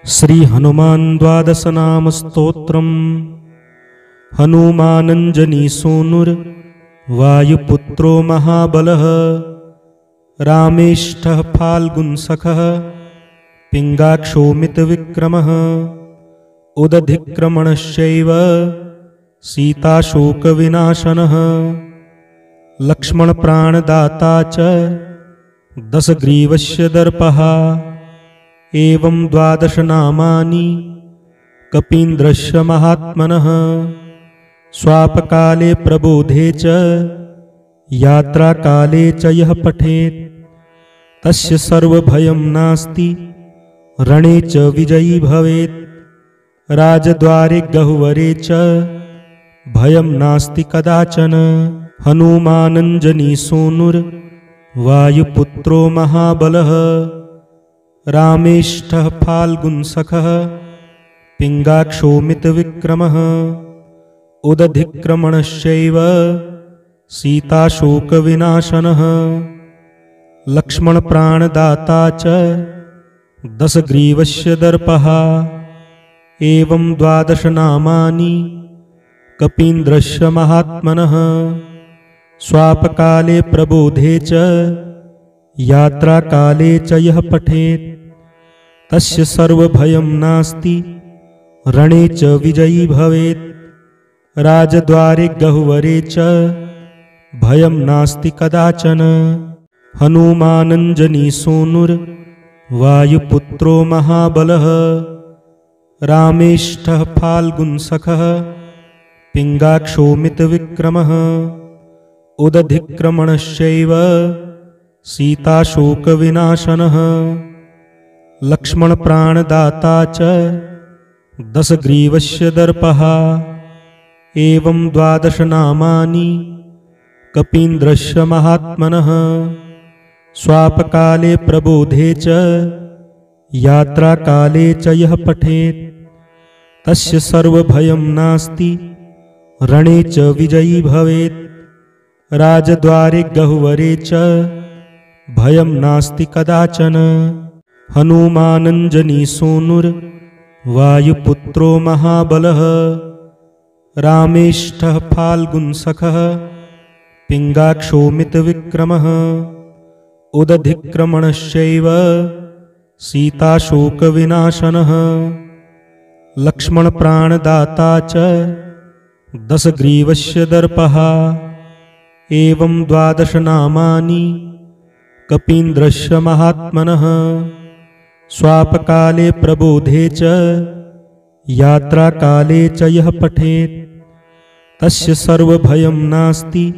श्री हनुमान द्वादश नाम स्तोत्रम्। हनुमानंजनी सूनुर वायुपुत्रो महाबलः, रामेष्ठः फाल्गुनसखः पिङ्गाक्षोमितविक्रमः, उदधिक्रमणश्चैव सीताशोकविनाशनः, लक्ष्मणप्राणदाता च दशग्रीवस्य दर्पः। एवं द्वादश नामानि कपीन्द्रस्य महात्मनः, स्वापकाले प्रबोधे च यात्राकाले च यः पठेत् तस्य सर्वभयं नास्ति, रणे च विजयी भवेत्। राजद्वारे गह्वरे च भयं नास्ति कदाचन। हनुमानंजनी सूनुर वायुपुत्रो महाबलः, रामेष्ठः फाल्गुनसखः पिङ्गाक्षोमितविक्रमः, उदधिक्रमणश्चैव सीताशोकविनाशनः, लक्ष्मणप्राणदाता च दशग्रीवस्य दर्पः। एवं द्वादश नामानि कपीन्द्रस्य महात्मनः, स्वापकाले प्रबोधे च यात्राकाले च यः पठेत् तस्य सर्वभयं नास्ति, रणे च विजयी भवेत्। राजद्वारे गह्वरे च भयं नास्ति कदाचन। हनुमानंजनी सूनुर वायुपुत्रो महाबलः, रामेष्ठः फाल्गुनसखः पिङ्गाक्षोमितविक्रमः, उदधिक्रमणश्चैव सीताशोकविनाशनः, लक्ष्मणप्राणदाता च दशग्रीवस्य दर्पः। एवं द्वादश नामानि कपीन्द्रस्य महात्मनः, स्वापकाले प्रबोधे च यात्राकाले च यः पठेत् तस्य सर्वभयं नास्ति, रणे च विजयी भवेत्। राजद्वारे गह्वरे च भयं नास्ति कदाचन। हनुमानंजनी सूनुर वायुपुत्रो महाबलः, रामेष्ठः फाल्गुनसखः पिङ्गाक्षोमितविक्रमः, उदधिक्रमणश्चैव सीताशोकविनाशनः, लक्ष्मणप्राणदाता च दशग्रीवस्य दर्पः। एवं द्वादश नामानि कपीन्द्रस्य महात्मनः, स्वापकाले प्रबोधे च यात्राकाले च यः पठेत् तस्य सर्वभयं नास्ति,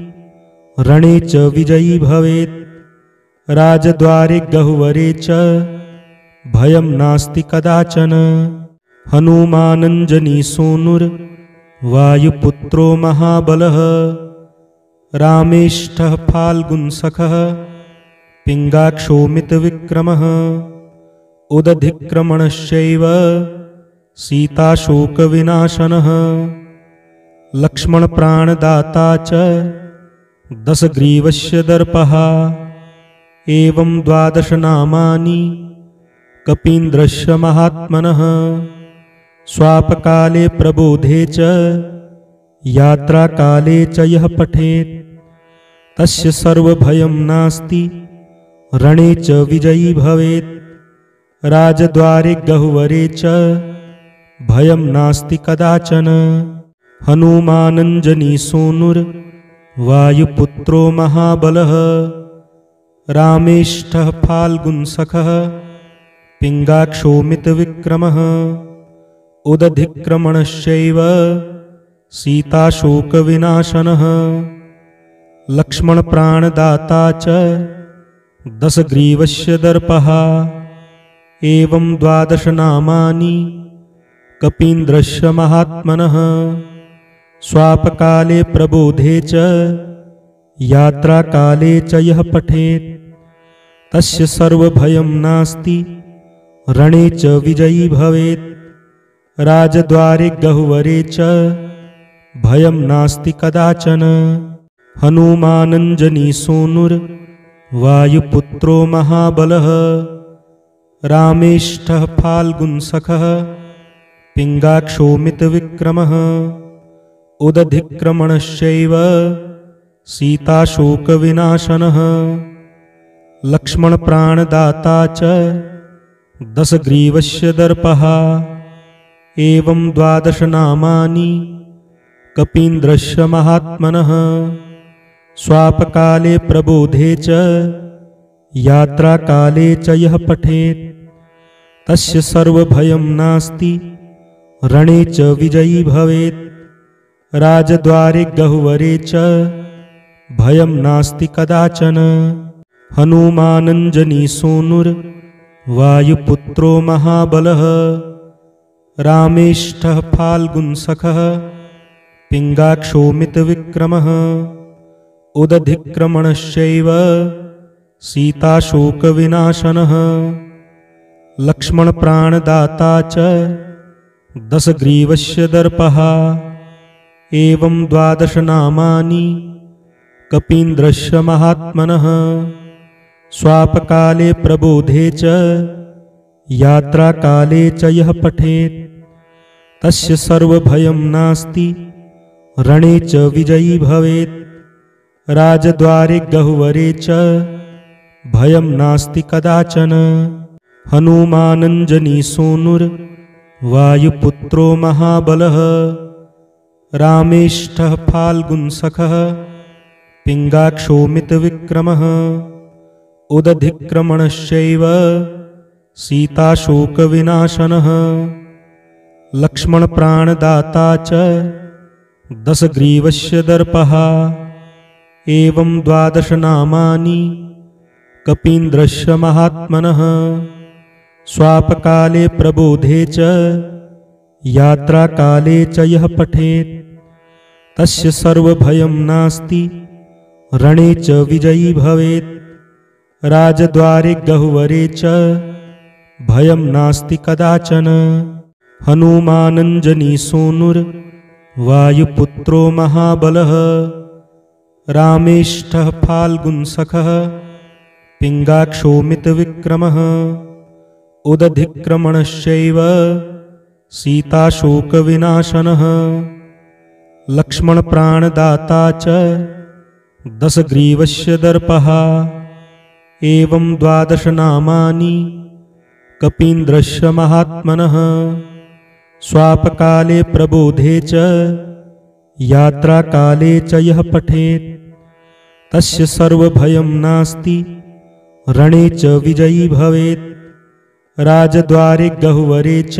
रणे च विजयी भवेत्। राजद्वारे गह्वरे च भयं नास्ति कदाचन। हनुमानंजनी सूनुर वायुपुत्रो महाबलः, रामेष्ठः फाल्गुनसखः पिङ्गाक्षोमितविक्रमः, उदधिक्रमणश्चैव सीताशोकविनाशनः, लक्ष्मणप्राणदाता च दशग्रीवस्य दर्पः। एवं द्वादश नामानि कपीन्द्रस्य महात्मनः, स्वापकाले प्रबोधे च यात्राकाले च यः पठेत् तस्य सर्वभयं नास्ति, रणे च विजयी भवेत्। राजद्वारे गह्वरे च भयं नास्ति कदाचन। हनुमानंजनी सूनुर वायुपुत्रो महाबलः, रामेष्ठः फाल्गुनसखः पिङ्गाक्षोमितविक्रमः, उदधिक्रमणश्चैव सीताशोकविनाशनः, लक्ष्मणप्राणदाता च दशग्रीवस्य दर्पः। एवं द्वादश नामानि कपीन्द्रस्य महात्मनः, स्वापकाले प्रबोधे च यात्राकाले च यः पठेत् तस्य सर्वभयं नास्ति, रणे च विजयी भवेत्। राजद्वारे गह्वरे च भयं नास्ति कदाचन। हनुमानंजनी सूनुर वायुपुत्रो महाबलः, रामेष्ठः फाल्गुनसखः पिङ्गाक्षोमितविक्रमः उदधिक्रमणश्चैव सीताशोकविनाशनः लक्ष्मणप्राणदाता च दशग्रीवस्य दर्पः एवं 12 नामानि कपीन्द्रस्य महात्मनः स्वापकाले प्रबोधे च यात्राकाले च यः पठेत् तस्य सर्वभयं नास्ति रणे च विजयी भवेत् राजद्वारे गह्वरे च भयं नास्ति कदाचन हनुमानञ्जनीसूनुर्वायुपुत्रो महाबलः रामेष्ठः फाल्गुनसखः पिङ्गाक्षोमितविक्रमः उदधिक्रमणश्चैव सीताशोकविनाशनः लक्ष्मणप्राणदाता च दशग्रीवस्य दर्पः एवं 12 नामानि कपीन्द्रस्य महात्मनः स्वापकाले प्रबोधे च यात्राकाले च यः पठेत् तस्य सर्वभयं नास्ति रणे च विजयी भवेत् राजद्वारे गह्वरे च भयं नास्ति कदाचन हनुमानञ्जनीसूनुर्वायुपुत्रो महाबलः रामेष्ठः फाल्गुनसखः पिङ्गाक्षोमितविक्रमः उदधिक्रमणश्चैव सीताशोकविनाशनः लक्ष्मणप्राणदाता च दशग्रीवस्य दर्पः एवं 12 नामानि कपीन्द्रस्य महात्मनः स्वापकाले प्रबोधे च यात्राकाले च यः पठेत् तस्य सर्वभयं नास्ति रणे च विजयी भवेत् राजद्वारे गह्वरे च भयं नास्ति कदाचन हनुमानञ्जनीसूनुर्वायुपुत्रो महाबलः रामेष्ठः फाल्गुनसखः पिङ्गाक्षोमितविक्रमः उदधिक्रमणश्चैव सीताशोकविनाशनः लक्ष्मणप्राणदाता च दशग्रीवस्य दर्पः एवं 12 नामानि कपीन्द्रस्य महात्मनः स्वापकाले प्रबोधे च यात्राकाले च यः पठेत् तस्य सर्वभयं नास्ति रणे च विजयी भवेत् राजद्वारे गह्वरे च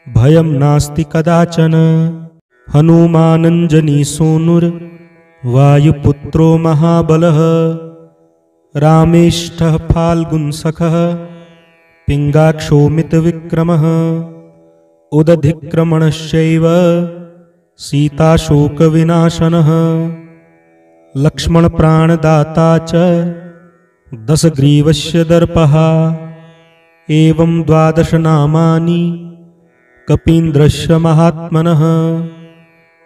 भयं नास्ति कदाचन हनुमानञ्जनीसूनुर्वायुपुत्रो महाबलः रामेष्ठः फाल्गुनसखः पिङ्गाक्षोमितविक्रमः उदधिक्रमणश्चैव सीताशोकविनाशनः लक्ष्मणप्राणदाता च दशग्रीवस्य दर्पः एवं 12 नामानि कपीन्द्रस्य महात्मनः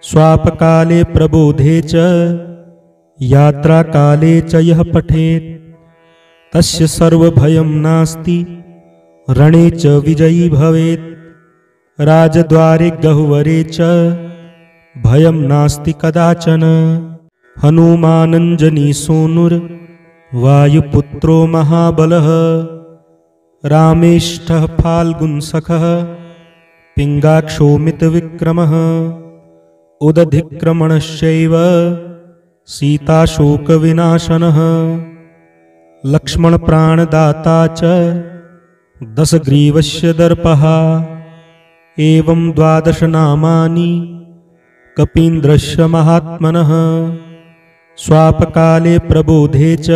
स्वापकाले प्रबोधे च यात्राकाले च यः पठेत् तस्य सर्वभयं नास्ति रणे च विजयी भवेत् राजद्वारे गह्वरे च भयं नास्ति कदाचन हनुमानञ्जनीसूनुर्वायुपुत्रो महाबलः रामेष्ठः फाल्गुनसखः पिङ्गाक्षोमितविक्रमः उदधिक्रमणश्चैव सीताशोकविनाशनः लक्ष्मणप्राणदाता च दशग्रीवस्य दर्पः एवं 12 नामानि कपीन्द्रस्य महात्मनः स्वापकाले प्रबोधे च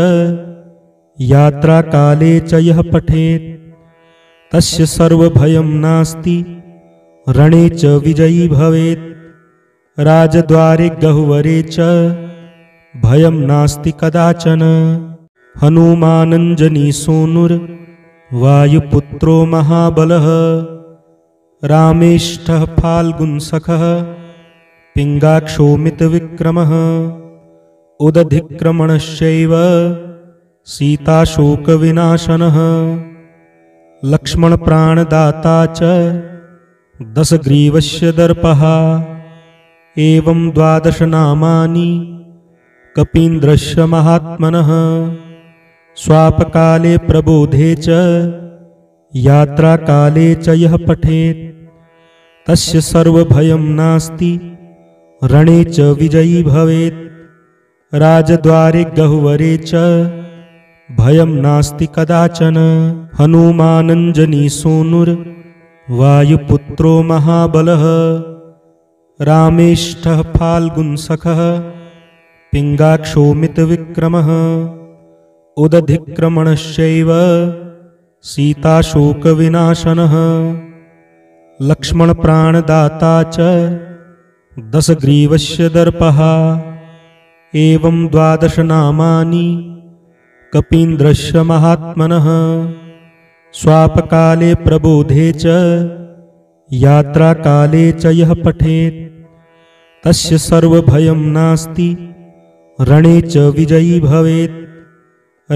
यात्राकाले च यः पठेत् तस्य सर्वभयं नास्ति रणे च विजयी भवेत् राजद्वारे गह्वरे च भयं नास्ति कदाचन हनुमानञ्जनीसूनुर्वायुपुत्रो महाबलः रामेष्ठः फाल्गुनसखः पिङ्गाक्षोमितविक्रमः उदधिक्रमणश्चैव सीताशोकविनाशनः लक्ष्मणप्राणदाता च दशग्रीवस्य दर्पः एवं 12 नामानि कपीन्द्रस्य महात्मनः स्वापकाले प्रबोधे च यात्राकाले च यः पठेत् तस्य सर्वभयं नास्ति रणे च विजयी भवेत् राजद्वारे गह्वरे च भयं नास्ति कदाचन हनुमानञ्जनीसूनुर्वायुपुत्रो महाबलः रामेष्ठः फाल्गुनसखः पिङ्गाक्षोमितविक्रमः उदधिक्रमणश्चैव सीताशोकविनाशनः लक्ष्मणप्राणदाता च दशग्रीवस्य दर्पः एवं 12 नामानि कपीन्द्रस्य महात्मनः स्वापकाले प्रबोधे च यात्राकाले च यः पठेत् तस्य सर्वभयं नास्ति रणे च विजयी भवेत्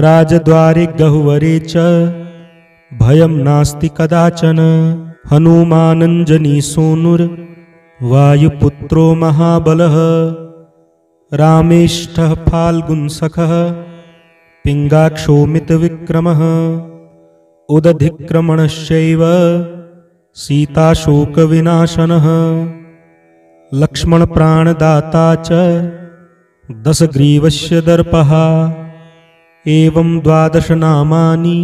राजद्वारे गह्वरे च भयं नास्ति कदाचन हनुमानञ्जनीसूनुर्वायुपुत्रो महाबलः रामेष्ठः फाल्गुनसखः पिङ्गाक्षोमितविक्रमः उदधिक्रमणश्चैव सीताशोकविनाशनः लक्ष्मणप्राणदाता च दशग्रीवस्य दर्पः एवं 12 नामानि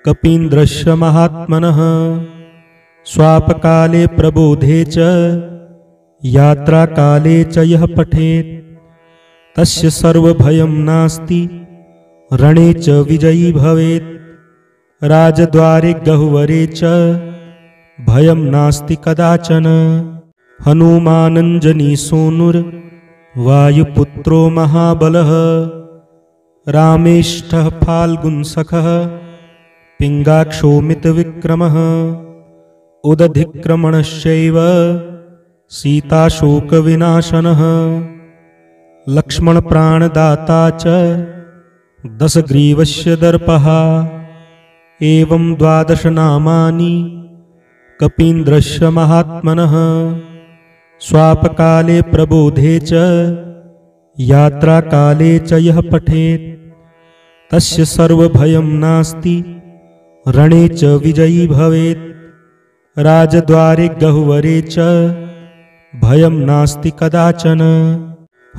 कपीन्द्रस्य महात्मनः स्वापकाले प्रबोधे च यात्राकाले च यः पठेत् तस्य सर्वभयं नास्ति रणे च विजयी भवेत् राजद्वारे गह्वरे च भयं नास्ति कदाचन हनुमानञ्जनीसूनुर्वायुपुत्रो महाबलः रामेष्ठः फाल्गुनसखः पिङ्गाक्षोमितविक्रमः उदधिक्रमणश्चैव सीताशोकविनाशनः लक्ष्मणप्राणदाता च दशग्रीवस्य दर्पः एवं 12 नामानि कपीन्द्रस्य महात्मनः स्वापकाले प्रबोधे च यात्राकाले च यः पठेत् तस्य सर्वभयं नास्ति रणे च विजयी भवेत् राजद्वारे गह्वरे च भयं नास्ति कदाचन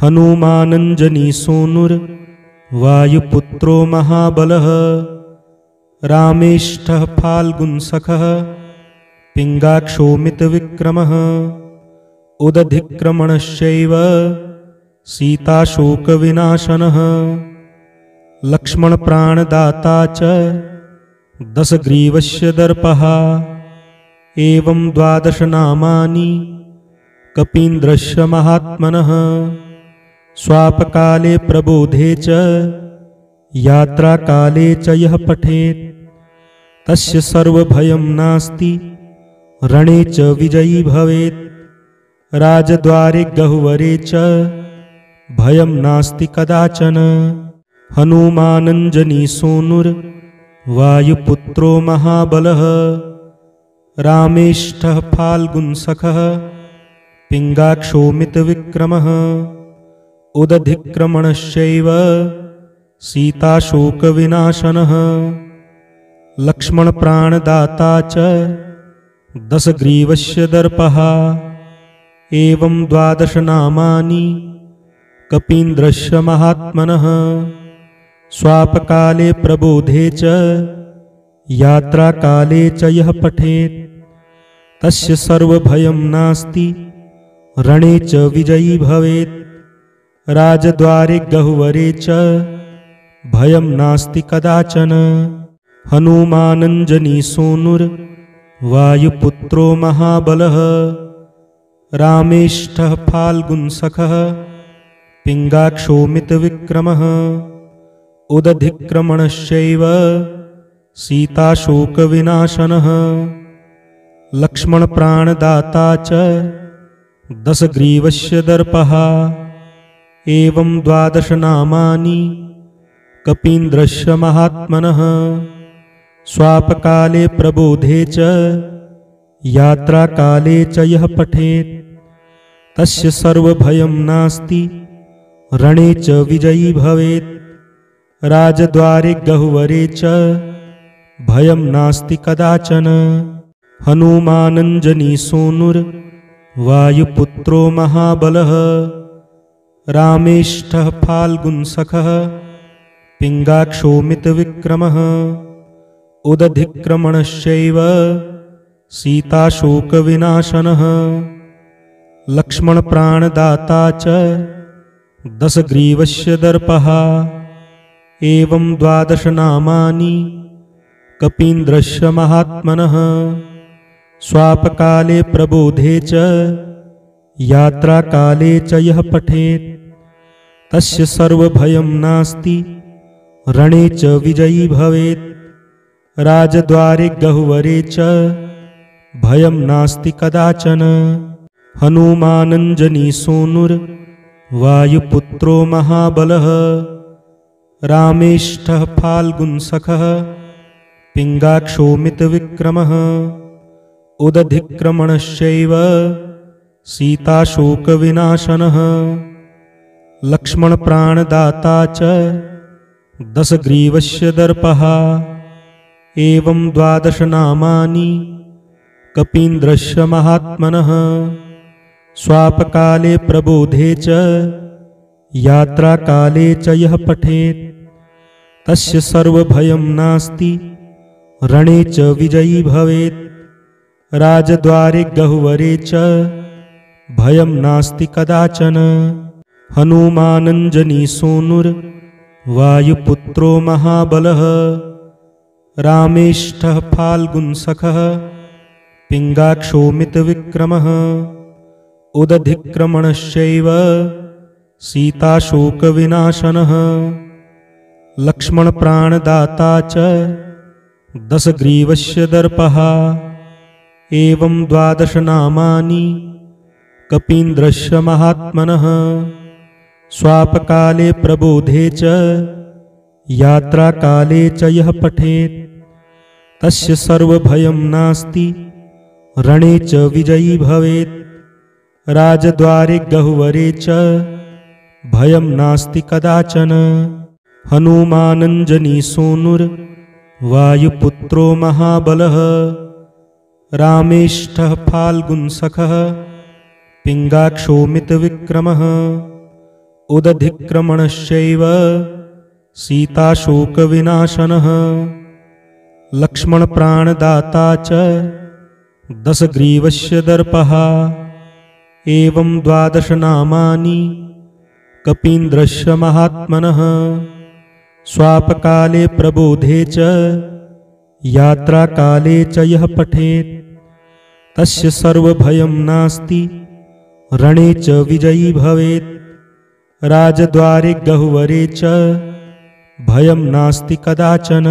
हनुमानञ्जनीसूनुर्वायुपुत्रो महाबलः रामेष्ठः फाल्गुनसखः पिङ्गाक्षोमितविक्रमः उदधिक्रमणश्चैव सीताशोकविनाशनः लक्ष्मणप्राणदाता च दशग्रीवस्य दर्पः एवं 12 नामानि कपीन्द्रस्य महात्मनः स्वापकाले प्रबोधे च यात्राकाले च यः पठेत् तस्य सर्वभयं नास्ति रणे च विजयी भवेत् राजद्वारे गह्वरे च भयं नास्ति कदाचन हनुमानञ्जनीसूनुर्वायुपुत्रो महाबलः रामेष्ठः फाल्गुनसखः पिङ्गाक्षोमितविक्रमः उदधिक्रमणश्चैव सीताशोकविनाशनः लक्ष्मणप्राणदाता च दशग्रीवस्य दर्पः एवं 12 नामानि कपीन्द्रस्य महात्मनः स्वापकाले प्रबोधे च यात्राकाले च यः पठेत् तस्य सर्वभयं नास्ति रणे च विजयी भवेत् राजद्वारे गह्वरे च भयं नास्ति कदाचन हनुमानञ्जनीसूनुर्वायुपुत्रो महाबलः रामेष्ठः फाल्गुनसखः पिङ्गाक्षोमितविक्रमः उदधिक्रमणश्चैव सीताशोकविनाशनः लक्ष्मणप्राणदाता च दशग्रीवस्य दर्पः एवं 12 नामानि कपीन्द्रस्य महात्मनः स्वापकाले प्रबोधे च यात्राकाले च यः पठेत् तस्य सर्वभयं नास्ति रणे च विजयी भवेत्। राजद्वारे गह्वरे च भयं नास्ति कदाचन। हनुमानञ्जनीसूनुर्वायुपुत्रो महाबलः रामेष्ठः फाल्गुनसखः पिङ्गाक्षोमितविक्रमः। उदधिक्रमणश्चैव सीताशोकविनाशनः। लक्ष्मणप्राणदाता च दशग्रीवस्य दर्पः। एवं 12 नामानि कपीन्द्रस्य महात्मनः। स्वापकाले प्रबोधे च यात्राकाले च यः पठेत् तस्य सर्वभयं नास्ति रणे च विजयी भवेत्। राजद्वारे गह्वरे च भयं नास्ति कदाचन। हनुमानञ्जनीसूनुर्वायुपुत्रो महाबलः रामेष्ठः फाल्गुनसखः पिङ्गाक्षोमितविक्रमः। उदधिक्रमणश्चैव सीताशोकविनाशनः। लक्ष्मणप्राणदाता च दशग्रीवस्य दर्पः। एवं 12 नामानि कपीन्द्रस्य महात्मनः। स्वापकाले प्रबोधे च यात्राकाले च यः पठेत् तस्य सर्वभयं नास्ति रणे च विजयी भवेत्। राजद्वारे गह्वरे च भयं नास्ति कदाचन। हनुमानञ्जनीसूनुर्वायुपुत्रो महाबलः रामेष्ठः फाल्गुनसखः पिङ्गाक्षोमितविक्रमः। उदधिक्रमणश्चैव सीताशोकविनाशनः। लक्ष्मणप्राणदाता च दशग्रीवस्य दर्पः। एवं 12 नामानि कपीन्द्रस्य महात्मनः। स्वापकाले प्रबोधे च यात्राकाले च यः पठेत् तस्य सर्वभयं नास्ति रणे च विजयी भवेत्। राजद्वारे गह्वरे च भयं नास्ति कदाचन। हनुमानञ्जनीसूनुर्वायुपुत्रो महाबलः रामेष्ठः फाल्गुनसखः पिङ्गाक्षोमितविक्रमः। उदधिक्रमणश्चैव सीताशोकविनाशनः। लक्ष्मणप्राणदाता च दशग्रीवस्य दर्पः। एवं 12 नामानि कपीन्द्रस्य महात्मनः। स्वापकाले प्रबोधे च यात्राकाले च यः पठेत् तस्य सर्वभयं नास्ति रणे च विजयी भवेत्। राजद्वारे गह्वरे च भयं नास्ति कदाचन।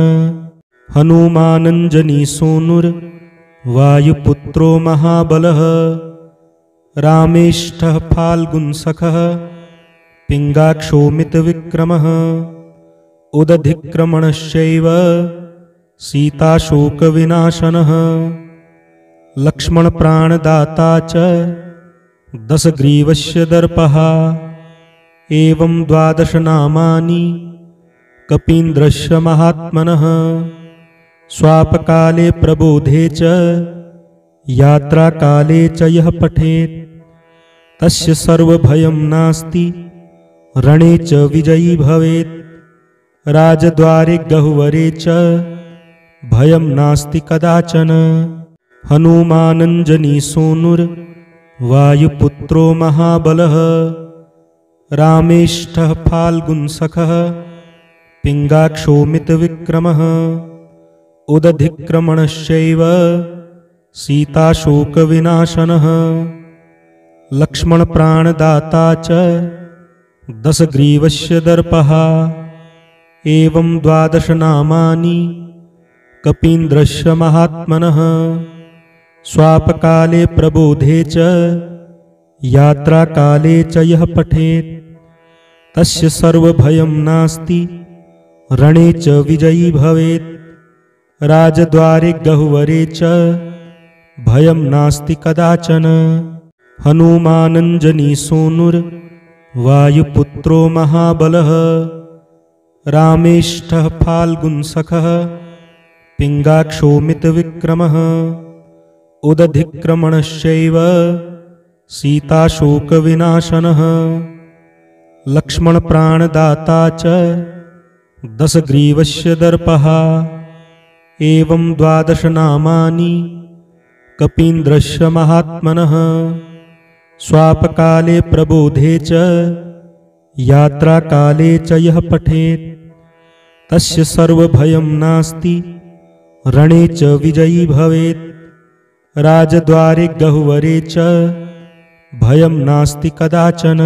हनुमानञ्जनीसूनुर्वायुपुत्रो महाबलः रामेष्ठः फाल्गुनसखः पिङ्गाक्षोमितविक्रमः। उदधिक्रमणश्चैव सीताशोकविनाशनः। लक्ष्मणप्राणदाता च दशग्रीवस्य दर्पः। एवं 12 नामानि कपीन्द्रस्य महात्मनः। स्वापकाले प्रबोधे च यात्राकाले च यः पठेत् तस्य सर्वभयं नास्ति रणे च विजयी भवेत्। राजद्वारे गह्वरे च भयं नास्ति कदाचन। हनुमानञ्जनीसूनुर्वायुपुत्रो महाबलः रामेष्ठः फाल्गुनसखः पिङ्गाक्षोमितविक्रमः। उदधिक्रमणश्चैव सीताशोकविनाशनः। लक्ष्मणप्राणदाता च दशग्रीवस्य दर्पः। एवं 12 नामानि कपीन्द्रस्य महात्मनः। स्वापकाले प्रबोधे च यात्राकाले च यः पठेत् तस्य सर्वभयं नास्ति रणे च विजयी भवेत्। राजद्वारे गह्वरे च भयं नास्ति कदाचन। हनुमानञ्जनीसूनुर्वायुपुत्रो महाबलः रामेष्ठः फाल्गुनसखः पिङ्गाक्षोमितविक्रमः उदधिक्रमणश्चैव सीताशोकविनाशनः लक्ष्मणप्राणदाता च दशग्रीवस्य दर्पः एवं 12 नामानि कपीन्द्रस्य महात्मनः स्वापकाले प्रबोधे च यात्राकाले च यः पठेत् तस्य सर्वभयं नास्ति रणे च विजयी भवेत्। राजद्वारे गह्वरे च भयं नास्ति कदाचन।